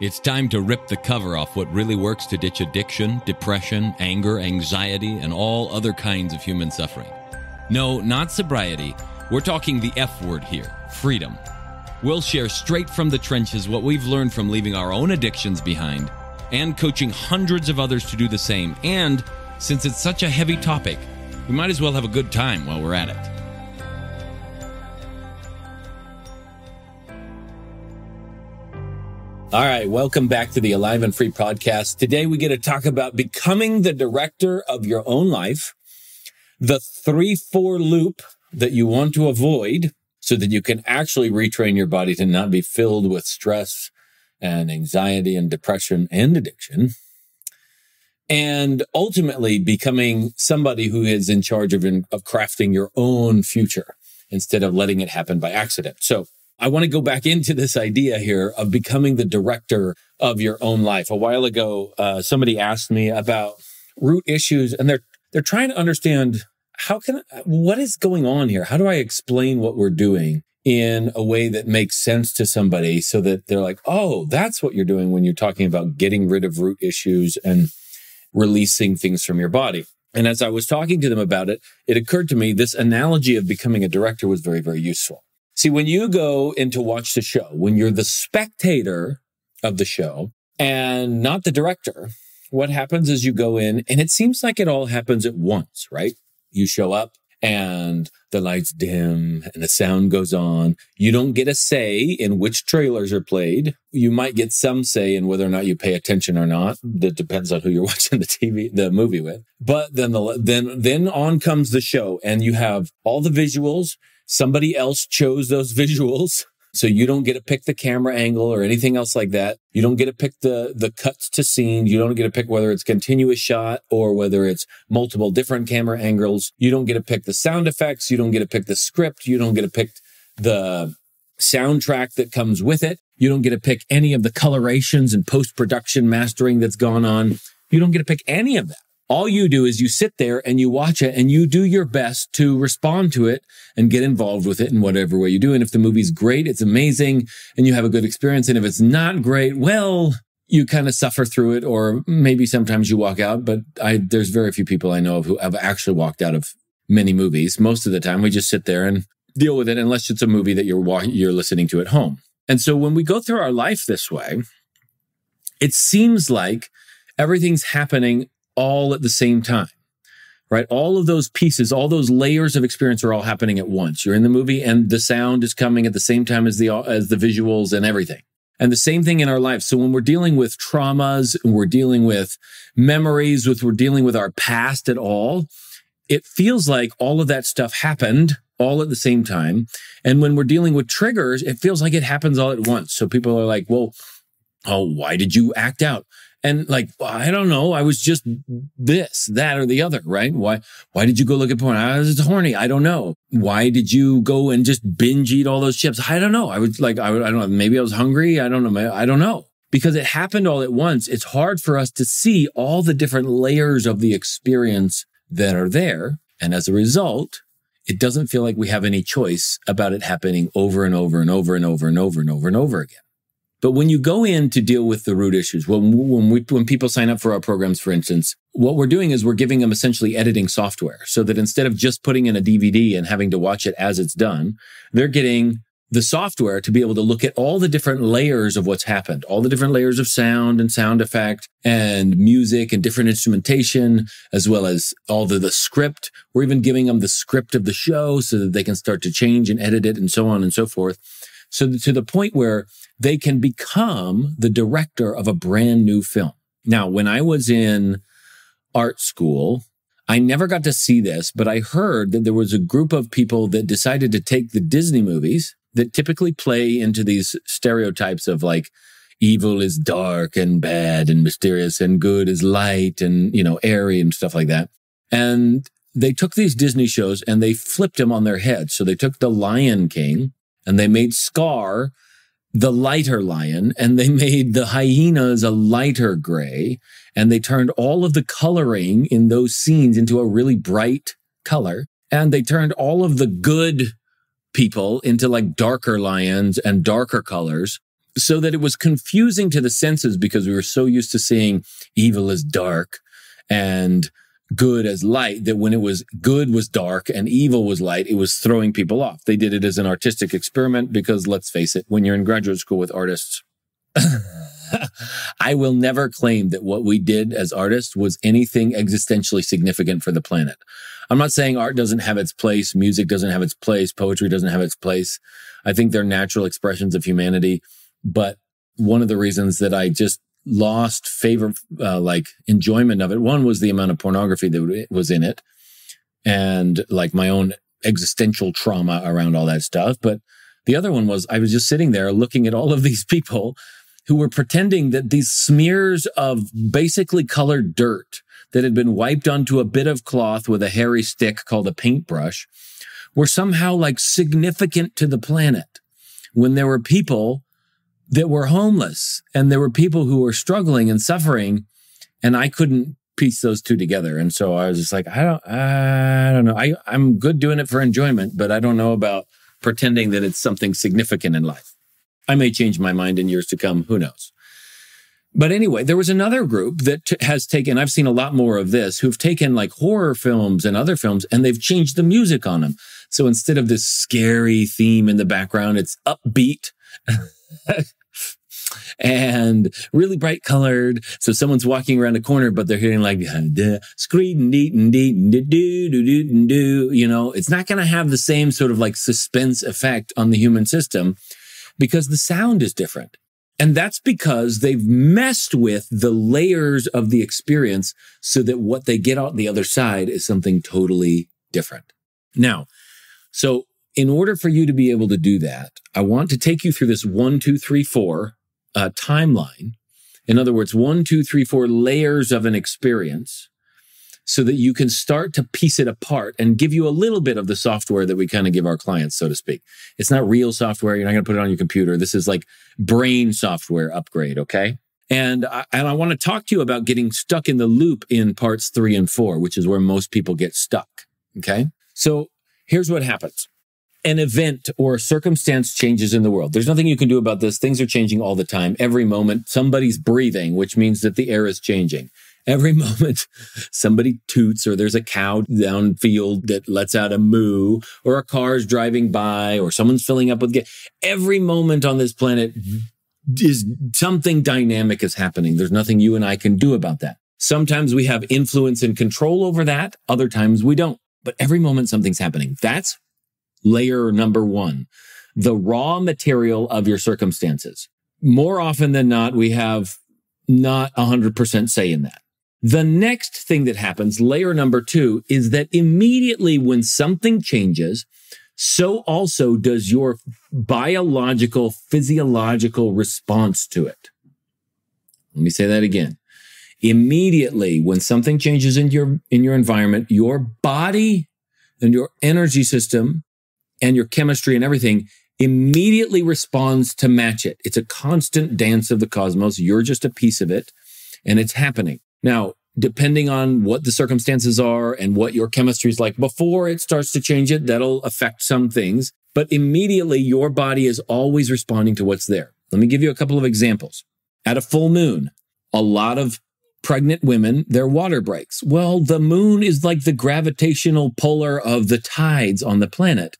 It's time to rip the cover off what really works to ditch addiction, depression, anger, anxiety, and all other kinds of human suffering. No, not sobriety. We're talking the F word here, freedom. We'll share straight from the trenches what we've learned from leaving our own addictions behind and coaching hundreds of others to do the same. And since it's such a heavy topic, we might as well have a good time while we're at it. All right, welcome back to the Alive and Free podcast. Today we get to talk about becoming the director of your own life, the 3-4 loop that you want to avoid so that you can actually retrain your body to not be filled with stress and anxiety and depression and addiction, and ultimately becoming somebody who is in charge of crafting your own future instead of letting it happen by accident. So I want to go back into this idea here of becoming the director of your own life. A while ago, somebody asked me about root issues, and they're trying to understand what is going on here? How do I explain what we're doing in a way that makes sense to somebody so that they're like, oh, that's what you're doing when you're talking about getting rid of root issues and releasing things from your body. And as I was talking to them about it, it occurred to me this analogy of becoming a director was very, very useful. See, when you go in to watch the show, when you're the spectator of the show and not the director, what happens is you go in and it seems like it all happens at once, right? You show up and the lights dim and the sound goes on. You don't get a say in which trailers are played. You might get some say in whether or not you pay attention or not. That depends on who you're watching the movie with. But then on comes the show and you have all the visuals. Somebody else chose those visuals. So you don't get to pick the camera angle or anything else like that. You don't get to pick the cuts to scenes. You don't get to pick whether it's continuous shot or whether it's multiple different camera angles. You don't get to pick the sound effects. You don't get to pick the script. You don't get to pick the soundtrack that comes with it. You don't get to pick any of the colorations and post-production mastering that's gone on. You don't get to pick any of that. All you do is you sit there and you watch it and you do your best to respond to it and get involved with it in whatever way you do. And if the movie's great, it's amazing and you have a good experience. And if it's not great, well, you kind of suffer through it, or maybe sometimes you walk out. But there's very few people I know of who have actually walked out of many movies. Most of the time we just sit there and deal with it unless it's a movie that you're listening to at home. And so when we go through our life this way, it seems like everything's happening all at the same time, right? All of those pieces, all those layers of experience are all happening at once. You're in the movie and the sound is coming at the same time as the visuals and everything. And the same thing in our lives. So when we're dealing with traumas, we're dealing with memories, we're dealing with our past at all, it feels like all of that stuff happened all at the same time. And when we're dealing with triggers, it feels like it happens all at once. So people are like, well, why did you act out? And like, I don't know. I was just this, that, or the other, right? Why did you go look at porn? I was horny. I don't know. Why did you go and just binge eat all those chips? I don't know. I was like, I don't know. Maybe I was hungry. I don't know. I don't know. Because it happened all at once. It's hard for us to see all the different layers of the experience that are there. And as a result, it doesn't feel like we have any choice about it happening over and over and over and over and over and over and over again. But when you go in to deal with the root issues, when people sign up for our programs, for instance, what we're doing is we're giving them essentially editing software so that instead of just putting in a DVD and having to watch it as it's done, they're getting the software to be able to look at all the different layers of what's happened, all the different layers of sound and sound effect and music and different instrumentation, as well as all the script. We're even giving them the script of the show so that they can start to change and edit it and so on and so forth. So to the point where they can become the director of a brand new film. Now, when I was in art school, I never got to see this, but I heard that there was a group of people that decided to take the Disney movies that typically play into these stereotypes of like evil is dark and bad and mysterious and good is light and, airy and stuff like that. And they took these Disney shows and they flipped them on their head. So they took the Lion King and they made Scar the lighter lion, and they made the hyenas a lighter gray, and they turned all of the coloring in those scenes into a really bright color, and they turned all of the good people into like darker lions and darker colors, so that it was confusing to the senses because we were so used to seeing evil as dark and good as light, that when it was good was dark and evil was light, it was throwing people off. They did it as an artistic experiment because, let's face it, when you're in graduate school with artists, I will never claim that what we did as artists was anything existentially significant for the planet. I'm not saying art doesn't have its place, music doesn't have its place, poetry doesn't have its place. I think they're natural expressions of humanity. But one of the reasons that I just lost enjoyment of it, one was the amount of pornography that was in it and like my own existential trauma around all that stuff. But the other one was I was just sitting there looking at all of these people who were pretending that these smears of basically colored dirt that had been wiped onto a bit of cloth with a hairy stick called a paintbrush were somehow like significant to the planet, when there were people that were homeless and there were people who were struggling and suffering, and I couldn't piece those two together. And so I was just like, I don't know. I'm good doing it for enjoyment, but I don't know about pretending that it's something significant in life. I may change my mind in years to come. Who knows? But anyway, there was another group that has taken, I've seen a lot more of this, who've taken like horror films and other films and they've changed the music on them. So instead of this scary theme in the background, it's upbeat and really bright colored. So someone's walking around a corner, but they're hearing like, screedin' deetin' deetin' do do do do. You know, it's not going to have the same sort of like suspense effect on the human system because the sound is different. And that's because they've messed with the layers of the experience so that what they get out the other side is something totally different. Now, so in order for you to be able to do that, I want to take you through this 1, 2, 3, 4 timeline. In other words, 1, 2, 3, 4 layers of an experience so that you can start to piece it apart and give you a little bit of the software that we kind of give our clients, so to speak. It's not real software. You're not going to put it on your computer. This is like brain software upgrade, okay? And I want to talk to you about getting stuck in the loop in parts 3 and 4, which is where most people get stuck, okay? So here's what happens. An event or a circumstance changes in the world. There's nothing you can do about this. Things are changing all the time. Every moment, somebody's breathing, which means that the air is changing. Every moment, somebody toots, or there's a cow downfield that lets out a moo, or a car's driving by, or someone's filling up with gas. Every moment on this planet is something dynamic is happening. There's nothing you and I can do about that. Sometimes we have influence and control over that. Other times we don't. But every moment something's happening. That's layer number 1, the raw material of your circumstances. More often than not, we have not 100% say in that. The next thing that happens, layer number 2, is that immediately when something changes, so also does your biological, physiological response to it. Let me say that again. Immediately when something changes in your environment, your body and your energy system and your chemistry and everything immediately responds to match it. It's a constant dance of the cosmos. You're just a piece of it, and it's happening. Now, depending on what the circumstances are and what your chemistry is like before it starts to change it, that'll affect some things. But immediately, your body is always responding to what's there. Let me give you a couple of examples. At a full moon, a lot of pregnant women, their water breaks. Well, the moon is like the gravitational puller of the tides on the planet.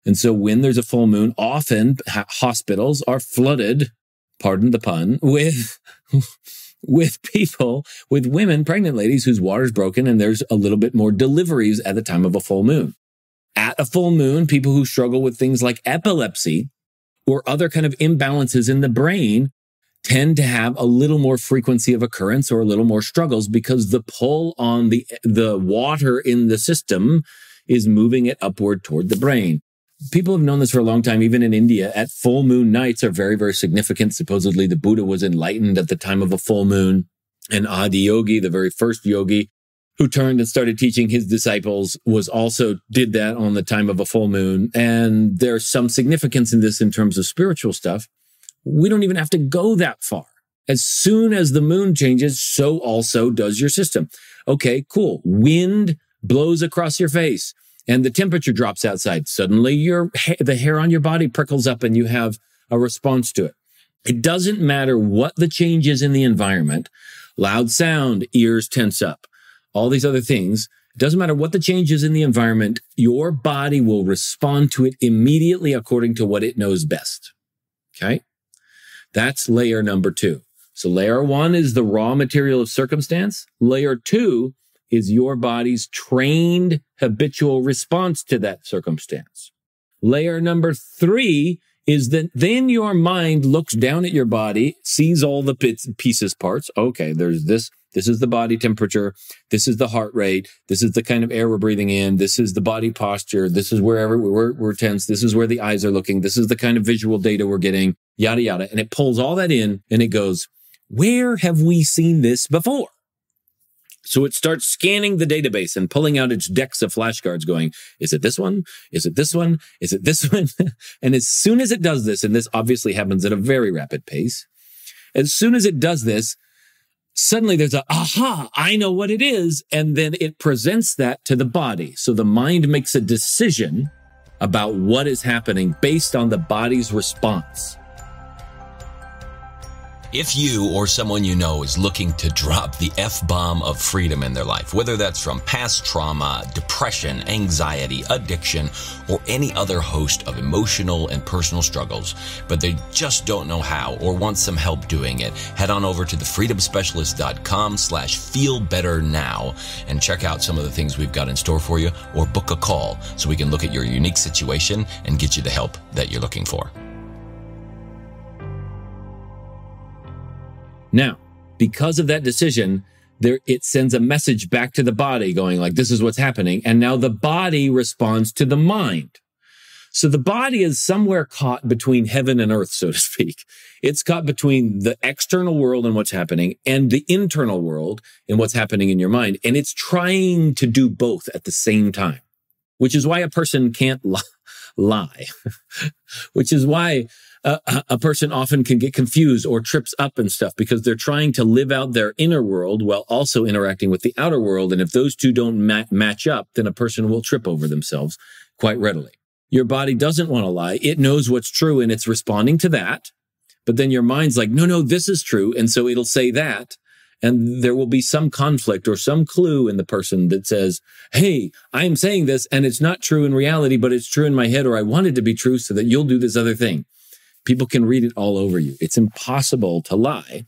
And so when there's a full moon, often hospitals are flooded, pardon the pun, with people, with women, pregnant ladies whose water's broken, and there's a little bit more deliveries at the time of a full moon. At a full moon, people who struggle with things like epilepsy or other kind of imbalances in the brain tend to have a little more frequency of occurrence or a little more struggles because the pull on the water in the system is moving it upward toward the brain. People have known this for a long time. Even in India, at full moon nights are very, very significant. Supposedly, the Buddha was enlightened at the time of a full moon. And Adi Yogi, the very first yogi who turned and started teaching his disciples, did that on the time of a full moon. And there's some significance in this in terms of spiritual stuff. We don't even have to go that far. As soon as the moon changes, so also does your system. Okay, cool. Wind blows across your face and the temperature drops outside. Suddenly the hair on your body prickles up and you have a response to it. It doesn't matter what the change is in the environment, loud sound, ears tense up, all these other things. It doesn't matter what the change is in the environment, your body will respond to it immediately according to what it knows best. Okay? That's layer number 2. So layer 1 is the raw material of circumstance. Layer 2 is your body's trained habitual response to that circumstance. Layer number 3 is that then your mind looks down at your body, sees all the bits, pieces, parts. Okay, there's this. This is the body temperature. This is the heart rate. This is the kind of air we're breathing in. This is the body posture. This is wherever we're tense. This is where the eyes are looking. This is the kind of visual data we're getting, yada, yada. And it pulls all that in and it goes, where have we seen this before? So it starts scanning the database and pulling out its decks of flashcards going, is it this one? Is it this one? Is it this one? And as soon as it does this, and this obviously happens at a very rapid pace, as soon as it does this, suddenly there's a, aha, I know what it is. And then it presents that to the body. So the mind makes a decision about what is happening based on the body's response. If you or someone you know is looking to drop the F-bomb of freedom in their life, whether that's from past trauma, depression, anxiety, addiction, or any other host of emotional and personal struggles, but they just don't know how or want some help doing it, head on over to thefreedomspecialist.com/feelbetternow and check out some of the things we've got in store for you, or book a call so we can look at your unique situation and get you the help that you're looking for. Now, because of that decision, it sends a message back to the body going like, this is what's happening. And now the body responds to the mind. So the body is somewhere caught between heaven and earth, so to speak. It's caught between the external world and what's happening and the internal world and what's happening in your mind. And it's trying to do both at the same time, which is why a person can't lie, which is why a person often can get confused or trips up and stuff because they're trying to live out their inner world while also interacting with the outer world. And if those two don't match up, then a person will trip over themselves quite readily. Your body doesn't want to lie. It knows what's true and it's responding to that. But then your mind's like, no, this is true. And so it'll say that. And there will be some conflict or some clue in the person that says, hey, I'm saying this and it's not true in reality, but it's true in my head, or I want it to be true so that you'll do this other thing. People can read it all over you. It's impossible to lie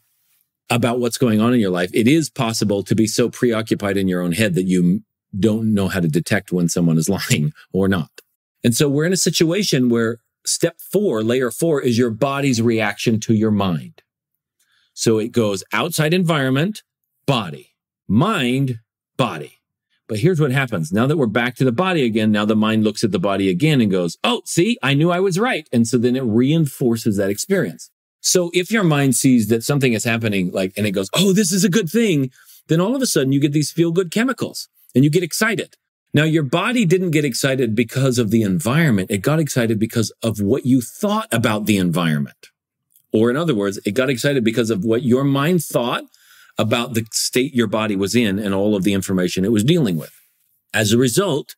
about what's going on in your life. It is possible to be so preoccupied in your own head that you don't know how to detect when someone is lying or not. And so we're in a situation where step 4, layer 4, is your body's reaction to your mind. So it goes outside environment, body, mind, body. But here's what happens. Now that we're back to the body again, now the mind looks at the body again and goes, oh, see, I knew I was right. And so then it reinforces that experience. So if your mind sees that something is happening, and it goes, oh, this is a good thing, then all of a sudden you get these feel-good chemicals and you get excited. Now, your body didn't get excited because of the environment. It got excited because of what you thought about the environment. Or in other words, it got excited because of what your mind thought about the state your body was in and all of the information it was dealing with. As a result,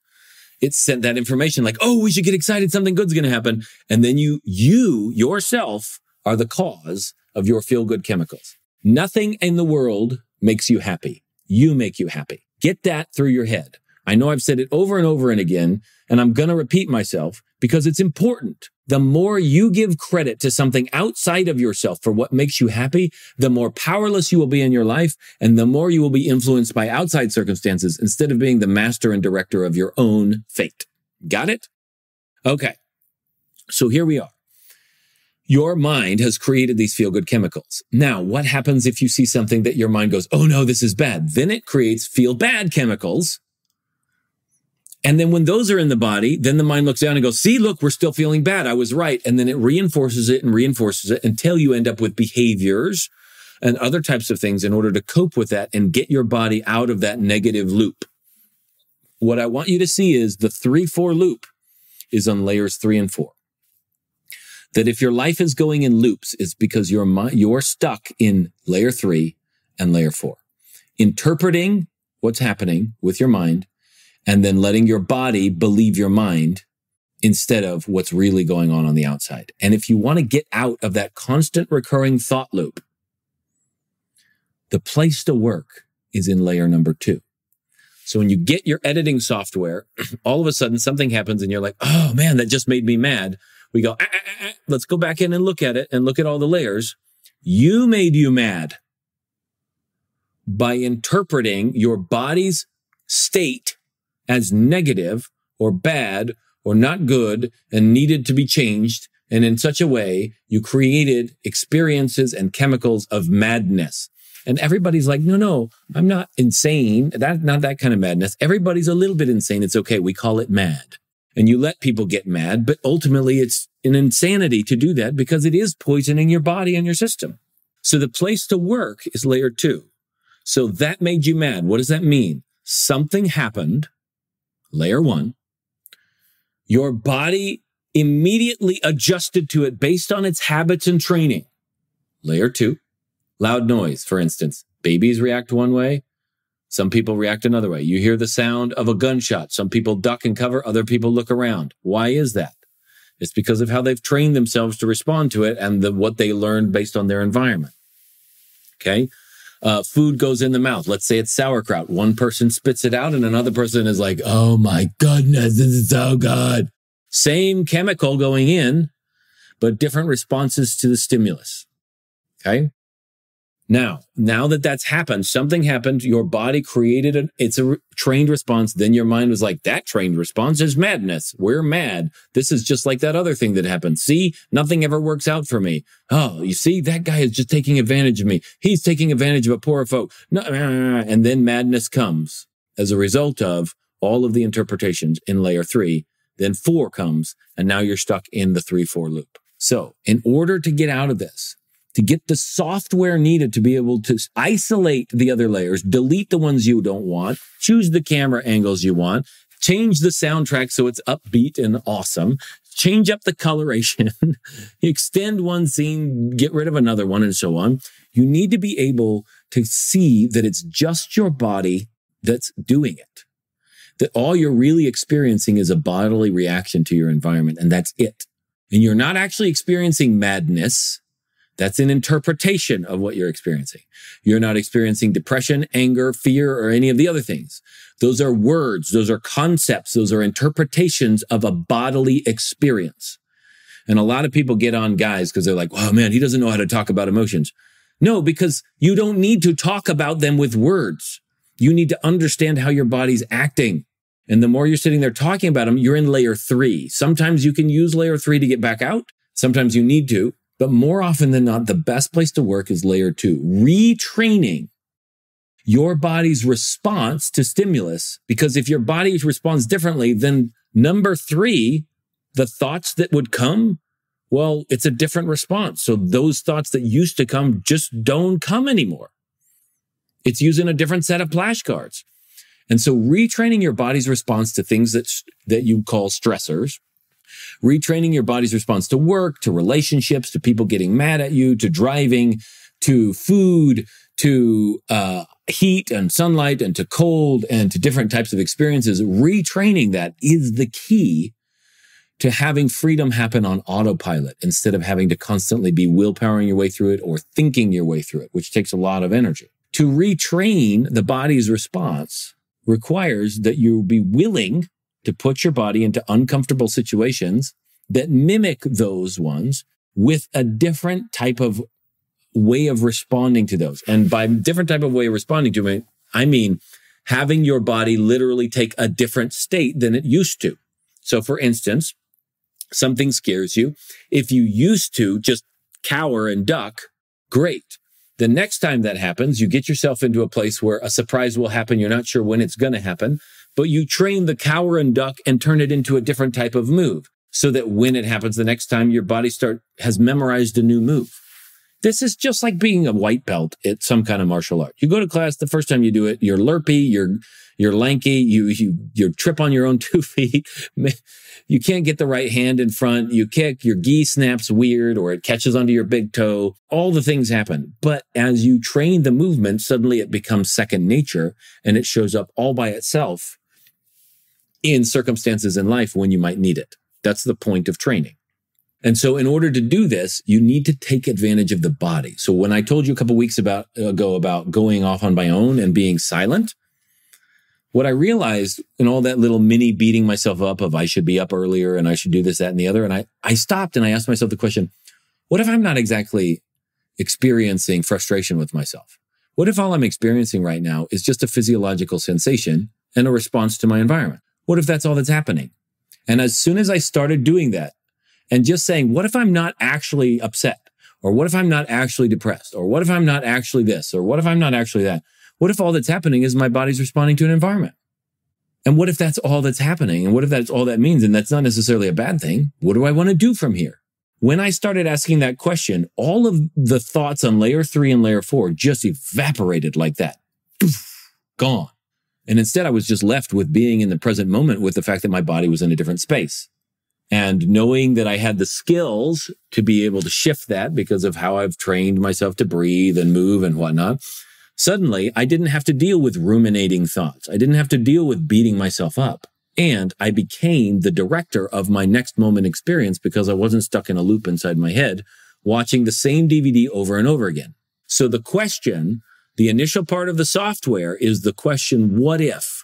it sent that information like, oh, we should get excited, something good's going to happen. And then you yourself are the cause of your feel-good chemicals. Nothing in the world makes you happy. You make you happy. Get that through your head. I know I've said it over and over and again, and I'm going to repeat myself because it's important. The more you give credit to something outside of yourself for what makes you happy, the more powerless you will be in your life, and the more you will be influenced by outside circumstances instead of being the master and director of your own fate. Got it? Okay. So here we are. Your mind has created these feel-good chemicals. Now, what happens if you see something that your mind goes, oh no, this is bad? Then it creates feel-bad chemicals. And then when those are in the body, then the mind looks down and goes, see, look, we're still feeling bad. I was right. And then it reinforces it until you end up with behaviors and other types of things in order to cope with that and get your body out of that negative loop. What I want you to see is the 3-4 loop is on layers 3 and 4. That if your life is going in loops, it's because you're stuck in layer 3 and layer 4. Interpreting what's happening with your mind, and then letting your body believe your mind, instead of what's really going on the outside. And if you want to get out of that constant recurring thought loop, the place to work is in layer number 2. So when you get your editing software, all of a sudden something happens and you're like, oh man, that just made me mad. We go, let's go back in and look at it and look at all the layers. You made you mad by interpreting your body's state as negative or bad or not good and needed to be changed. And in such a way, you created experiences and chemicals of madness. And everybody's like, no, I'm not insane. Not that kind of madness. Everybody's a little bit insane. It's okay. We call it mad. And you let people get mad, but ultimately it's an insanity to do that because it is poisoning your body and your system. So the place to work is layer 2. So that made you mad. What does that mean? Something happened, layer 1. Your body immediately adjusted to it based on its habits and training. Layer 2. Loud noise, for instance. Babies react one way. Some people react another way. You hear the sound of a gunshot. Some people duck and cover. Other people look around. Why is that? It's because of how they've trained themselves to respond to it and what they learned based on their environment. Okay? Food goes in the mouth. Let's say it's sauerkraut. One person spits it out and another person is like, oh my goodness, this is so good. Same chemical going in, but different responses to the stimulus. Okay? Now that that's happened, something happened, your body created it's a trained response. Then your mind was like, that trained response is madness. We're mad. This is just like that other thing that happened. See, nothing ever works out for me. Oh, you see, that guy is just taking advantage of me. He's taking advantage of a poor folk. No, and then madness comes as a result of all of the interpretations in layer 3. Then 4 comes, and now you're stuck in the 3-4 loop. So in order to get out of this, to get the software needed to be able to isolate the other layers, delete the ones you don't want, choose the camera angles you want, change the soundtrack so it's upbeat and awesome, change up the coloration, extend one scene, get rid of another one, and so on. You need to be able to see that it's just your body that's doing it. That all you're really experiencing is a bodily reaction to your environment, and that's it. And you're not actually experiencing madness. That's an interpretation of what you're experiencing. You're not experiencing depression, anger, fear, or any of the other things. Those are words. Those are concepts. Those are interpretations of a bodily experience. And a lot of people get on guys because they're like, oh man, he doesn't know how to talk about emotions. No, because you don't need to talk about them with words. You need to understand how your body's acting. And the more you're sitting there talking about them, you're in layer 3. Sometimes you can use layer 3 to get back out. Sometimes you need to. But more often than not, the best place to work is layer 2. Retraining your body's response to stimulus. Because if your body responds differently, then number 3, the thoughts that would come, well, it's a different response. So those thoughts that used to come just don't come anymore. It's using a different set of flashcards. And so retraining your body's response to things that you call stressors, retraining your body's response to work, to relationships, to people getting mad at you, to driving, to food, to heat and sunlight, and to cold, and to different types of experiences. Retraining that is the key to having freedom happen on autopilot instead of having to constantly be willpowering your way through it or thinking your way through it, which takes a lot of energy. To retrain the body's response requires that you be willing to put your body into uncomfortable situations that mimic those ones with a different type of way of responding to those. And by different type of way of responding to it, I mean having your body literally take a different state than it used to. So for instance, something scares you. If you used to just cower and duck, great. The next time that happens, you get yourself into a place where a surprise will happen. You're not sure when it's going to happen, but you train the cower and duck and turn it into a different type of move so that when it happens the next time, your body has memorized a new move. This is just like being a white belt at some kind of martial art. You go to class, the first time you do it, you're lerpy, you're lanky, you trip on your own 2 feet. You can't get the right hand in front. You kick, your gi snaps weird, or it catches onto your big toe. All the things happen. But as you train the movement, suddenly it becomes second nature and it shows up all by itself in circumstances in life when you might need it. That's the point of training. And so in order to do this, you need to take advantage of the body. So when I told you a couple weeks ago about going off on my own and being silent, what I realized in all that little mini beating myself up of I should be up earlier and I should do this, that, and the other. And I stopped and I asked myself the question, what if I'm not exactly experiencing frustration with myself? What if all I'm experiencing right now is just a physiological sensation and a response to my environment? What if that's all that's happening? And as soon as I started doing that and just saying, what if I'm not actually upset? Or what if I'm not actually depressed? Or what if I'm not actually this? Or what if I'm not actually that? What if all that's happening is my body's responding to an environment? And what if that's all that's happening? And what if that's all that means? And that's not necessarily a bad thing. What do I want to do from here? When I started asking that question, all of the thoughts on layer 3 and layer 4 just evaporated like that. Poof, gone. And instead, I was just left with being in the present moment with the fact that my body was in a different space. And knowing that I had the skills to be able to shift that because of how I've trained myself to breathe and move and whatnot, suddenly I didn't have to deal with ruminating thoughts. I didn't have to deal with beating myself up. And I became the director of my next moment experience because I wasn't stuck in a loop inside my head, watching the same DVD over and over again. So the question, the initial part of the software is the question, what if?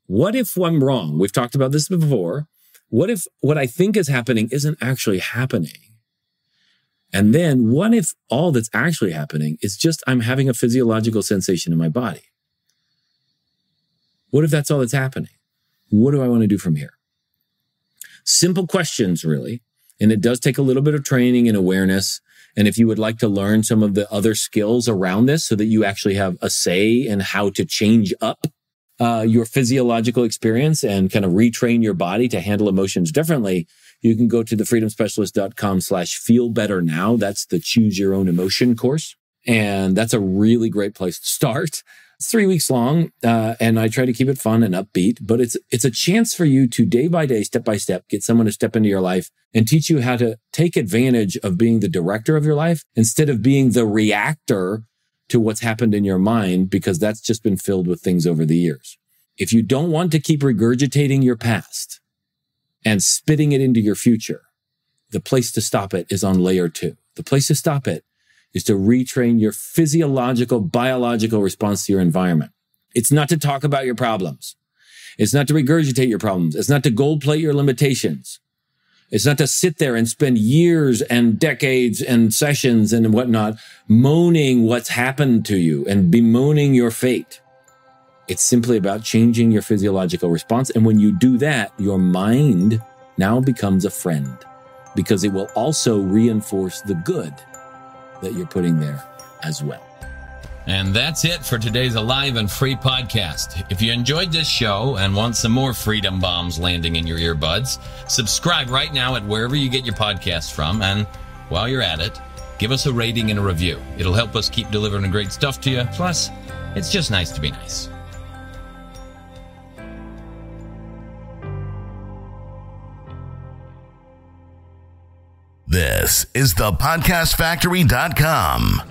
What if I'm wrong? We've talked about this before. What if what I think is happening isn't actually happening? And then what if all that's actually happening is just I'm having a physiological sensation in my body? What if that's all that's happening? What do I want to do from here? Simple questions, really. And it does take a little bit of training and awareness. And if you would like to learn some of the other skills around this so that you actually have a say in how to change up your physiological experience and kind of retrain your body to handle emotions differently, you can go to thefreedomspecialist.com/feelbetternow. That's the Choose Your Own Emotion course. And that's a really great place to start. It's 3 weeks long, and I try to keep it fun and upbeat, but it's a chance for you to day by day, step by step, get someone to step into your life and teach you how to take advantage of being the director of your life instead of being the reactor to what's happened in your mind, because that's just been filled with things over the years. If you don't want to keep regurgitating your past and spitting it into your future, the place to stop it is on layer 2. The place to stop it is to retrain your physiological, biological response to your environment. It's not to talk about your problems. It's not to regurgitate your problems. It's not to gold plate your limitations. It's not to sit there and spend years and decades and sessions and whatnot moaning what's happened to you and bemoaning your fate. It's simply about changing your physiological response. And when you do that, your mind now becomes a friend because it will also reinforce the good that you're putting there as well. And that's it for today's Alive and Free podcast. If you enjoyed this show and want some more freedom bombs landing in your earbuds, subscribe right now at wherever you get your podcasts from. And while you're at it, give us a rating and a review. It'll help us keep delivering great stuff to you. Plus, it's just nice to be nice. This is thepodcastfactory.com.